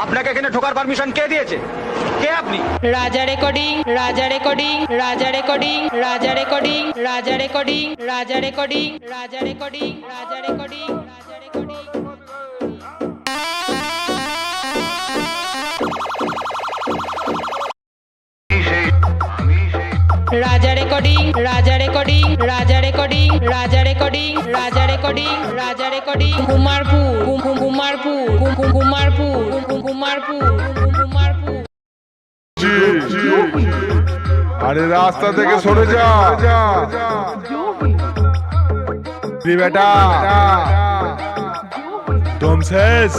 আপনাকে এখানে ঢোকার পারমিশন কে দিয়েছে? কে আপনি? রাজা রেকর্ডিং, রাজা রেকর্ডিং, রাজা রেকর্ডিং, রাজা রেকর্ডিং, রাজা রেকর্ডিং, রাজা রেকর্ডিং, রাজা রেকর্ডিং, রাজা রেকর্ডিং, রাজা রেকর্ডিং। রাজা রেকর্ডিং, রাজা রেকর্ডিং, রাজা রেকর্ডিং, রাজা রেকর্ডিং, রাজা রেকর্ডিং, রাজা রেকর্ডিং। কুমারপুর, কুমারপুর, কুমারপুর, কুমারপুর, কুমারপুর। আরে রাস্তা থেকে সরে যা বেটা, দম শেষ।